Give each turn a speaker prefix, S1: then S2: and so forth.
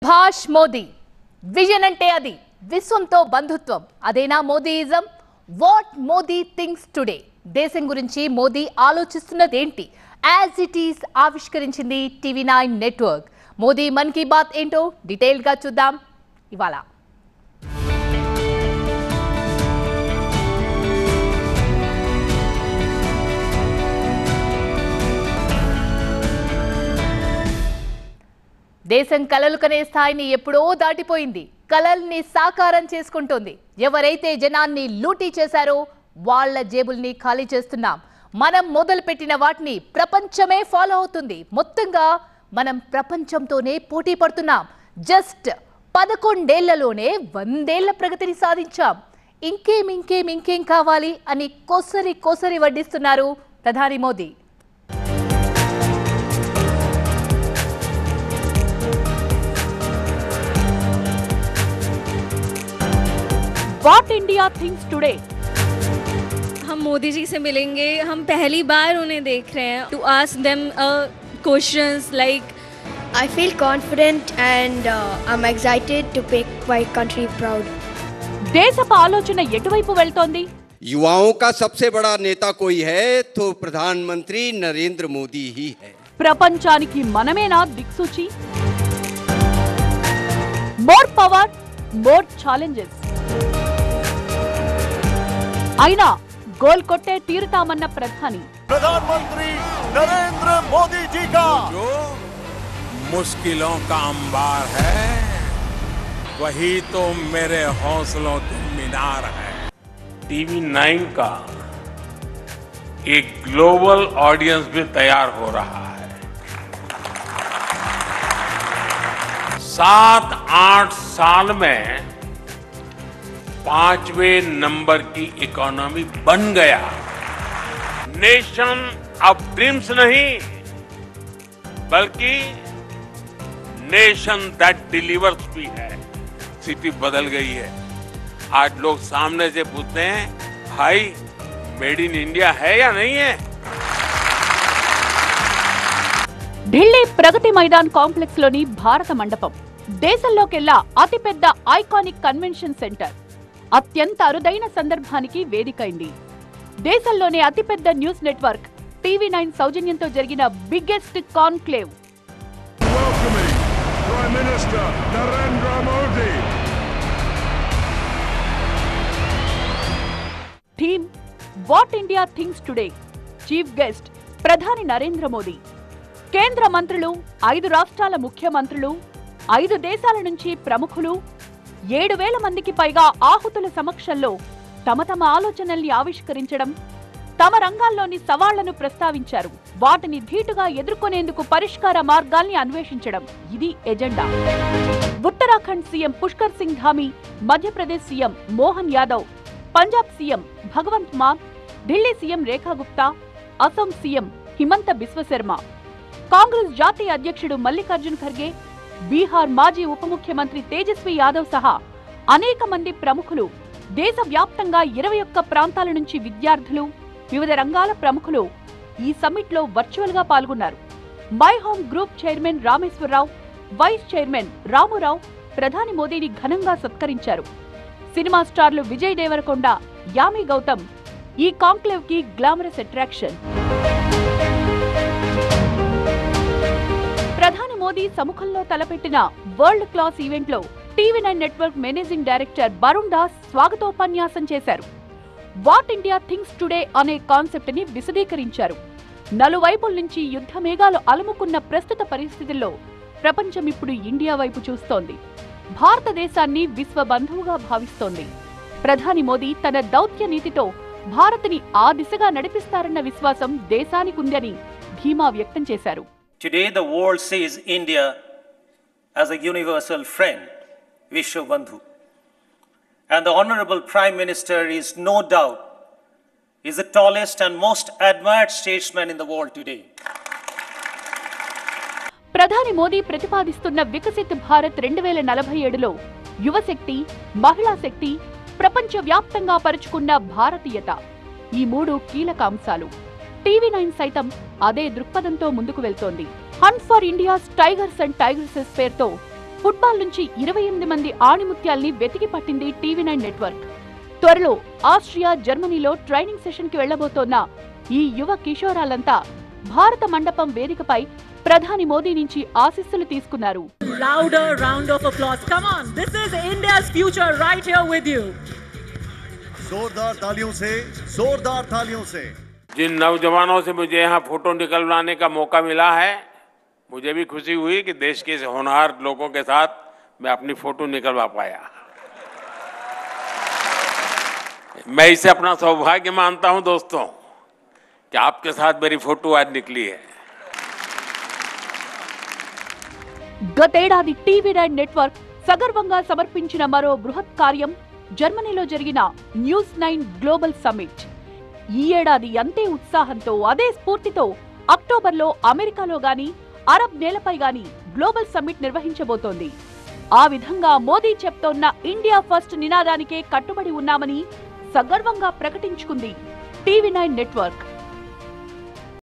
S1: భాష్ Modi vision అంటే అది విశ్వంతో బంధుత్వం అదేనా మోదీయిజం వాట్ మోదీ థింక్స్ టుడే దేశం గురించి మోదీ ఆలోచిస్తున్నదేంటి యాజ్ ఇట్ ఈస్ ఆవిష్కరించింది టీవీ9 నెట్వర్క్ మోదీ మన్ కీ బాత్ ఏంటో డీటెయిల్ గా చూద్దాం ఇవాళ దేశం కలలు కనే స్థాయిని ఎప్పుడో దాటిపోయింది కలల్ని సాకారం చేసుకుంటోంది ఎవరైతే జనాన్ని లూటీ చేశారో వాళ్ళ జేబుల్ని ఖాళీ చేస్తున్నాం మనం మొదలుపెట్టిన వాటిని ప్రపంచమే ఫాలో అవుతుంది మొత్తంగా మనం ప్రపంచంతోనే పోటీ పడుతున్నాం జస్ట్ 11 ఏళ్లలోనే 100 ఏళ్ల ప్రగతిని సాధించాం ఇంకేం కావాలి అని కొసరి వడ్డిస్తున్నారు ప్రధాని Modi What India thinks today?
S2: हम मोदी जी से मिलेंगे हम पहली बार उन्हें देख रहे हैं to ask them questions like
S3: I feel confident and I'm excited to make my country proud.
S1: దేశపు ఆలోచన ఎటువైపు వెళ్తోంది
S4: युवाओं का सबसे बड़ा नेता कोई है तो प्रधानमंत्री नरेंद्र मोदी ही है
S1: ప్రపంచానికి మనమేనా దిక్సూచి మోర్ పవర్ మోర్ ఛాలెంజెస్ అయినా గోల్ కొట్టే తీరుతామన్న ప్రధాని
S5: प्रधानमंत्री नरेंद्र मोदी जी का
S6: जो मुश्किलों का अंबार है वही तो मेरे हौसलों की मीनार है टीवी9 का एक ग्लोबल ऑडियंस भी तैयार हो रहा है 7-8 साल में 5वें नंबर की इकोनॉमी बन गया नेशन अब ड्रीम्स नहीं बल्कि नेशन दैट डिलीवर्स भी है सिटी बदल गई है आज लोग सामने से पूछते हैं भाई मेड इन इंडिया है या नहीं है
S1: ఢిల్లీ ప్రగతి మైదాన్ కాంప్లెక్స్ లోని భారత మండపం దేశంలోకెల్లా అతిపెద్ద ఐకానిక్ కన్వెన్షన్ సెంటర్ అత్యంత అరుదైన సందర్భానికి వేదికైంది దేశంలోనే అతిపెద్ద న్యూస్ నెట్వర్క్ టీవీ9 సౌజన్యంతో జరిగిన biggest conclave
S5: welcoming Prime Minister Narendra Modi.
S1: Theme what India thinks today chief guest ప్రధాని నరేంద్ర మోదీ కేంద్ర మంత్రులు 5 రాష్ట్రాల ముఖ్యమంత్రులు 5 దేశాల నుంచి ప్రముఖులు 7,000 మందికి పైగా ఆహుతుల సమక్షంలో తమ ఆలోచనల్ని ఆవిష్కరించడం తమ రంగాల్లోని సవాళ్లను ప్రస్తావించారు వాటిని ధీటుగా ఎదుర్కొనేందుకు పరిష్కార మార్గాల్ని అన్వేషించడం ఇది agenda Uttarakhand CM Pushkar Singh Dhami Madhya Pradesh CM Mohan Yadav Punjab CM Bhagwant Mann Delhi CM Rekha Gupta Assam CM Himanta Biswa Sarma Congress జాతీయ అధ్యక్షుడు మల్లికార్జున్ ఖర్గే బీహార్ మాజీ ఉప ముఖ్యమంత్రి తేజస్వి యాదవ్ సహా అనేక మంది ప్రముఖులు దేశవ్యాప్తంగా 21 ప్రాంతాల నుంచి విద్యార్థులు వివిధ రంగాల ప్రముఖులు ఈ సమ్మిట్ లో వర్చువల్ గా పాల్గొన్నారు my home group chairman Rameswara Rao vice chairman Ramu Rao ప్రధాని మోదీని ఘనంగా సత్కరించారు సినిమా స్టార్లు విజయ్ దేవరకొండ యామి గౌతమ్ ఈ కాంక్లేవ్ కి గ్లామరస్ అట్రాక్షన్ ప్రధాని మోదీ సముఖంలో తలపెట్టిన వరల్డ్ క్లాస్ ఈవెంట్ లో టీవీ9 network managing director Varun Das స్వాగతోపన్యాసం చేశారు వాట్ ఇండియా థింక్స్ టుడే అనే కాన్సెప్ట్ ని విశదీకరించారు నలువైపుల నుంచి యుద్ధ మేఘాలు అలుముకున్న ప్రస్తుత పరిస్థితుల్లో ప్రపంచం ఇప్పుడు ఇండియా వైపు చూస్తోంది భారతదేశాన్ని విశ్వ బంధువుగా భావిస్తోంది ప్రధాని మోదీ తన దౌత్య నీతితో భారత్ని ఆ దిశగా నడిపిస్తారన్న విశ్వాసం దేశానికి ఉందని ధీమా వ్యక్తం చేశారు
S7: Today the world sees India as a universal friend, Vishwa Bandhu. And the Honorable Prime Minister is no doubt is the tallest and most admired statesman in the world today.
S1: ప్రధాని మోదీ ప్రతిపాదిస్తున్న వికసిత్ భారత్ 2047లో యువశక్తి మహిళా శక్తి ప్రపంచవ్యాప్తంగా పరుచుకున్న భారతీయత ఈ 3 కీలక అంశాలు టీవీ9 సైతం అదే దృక్పథంతో ముందుకు వెళ్తోంది hunt for India's tigers and tigresses పేరుతో ఫుట్బాల్ నుంచి 28 మంది ఆణిముత్యాల్ని వెతికి పట్టింది టీవీ9 నెట్వర్క్. త్వరలో ఆస్ట్రియా, జర్మనీలో ట్రైనింగ్ సెషన్ కి వెళ్లబోతోన్న ఈ యువ కిషోరాలంతా భారత మండపం వేదికపై ప్రధాని మోదీ నుంచి ఆశీస్సులు తీసుకున్నారు.
S8: Louder round of applause. Come on, this is India's future right here with you.
S5: जोरदार तालियों से, जोरदार तालियों से।
S6: जिन नौजवानों से मुझे यहाँ फोटो निकलवाने का मौका मिला है, मुझे भी खुशी हुई कि देश के होनहार लोगों के साथ मैं अपनी फोटो निकलवा पाया। मैं इसे अपना सौभाग्य मानता हूं दोस्तों कि आपके साथ मेरी फोटो आज निकली है।
S1: గతేడాది టీవీ9 నెట్వర్క్ సగర్వంగా సమర్పించిన మరో బృహత్ కార్యం జర్మనీలో జరిగిన న్యూస్9 గ్లోబల్ సమ్మిట్. ఈ ఏడాది అంతే ఉత్సాహంతో, అదే స్ఫూర్తితో అక్టోబర్లో అమెరికాలో గాని, అరబ్ నేలపై గాని గ్లోబల్ సమ్మిట్ నిర్వహించబోతోంది. ఆ విధంగా మోదీ చెప్తోన్న ఇండియా ఫస్ట్ నినాదానికే కట్టుబడి ఉన్నామని సగర్వంగా ప్రకటించుకుంది టీవీ9 నెట్వర్క్.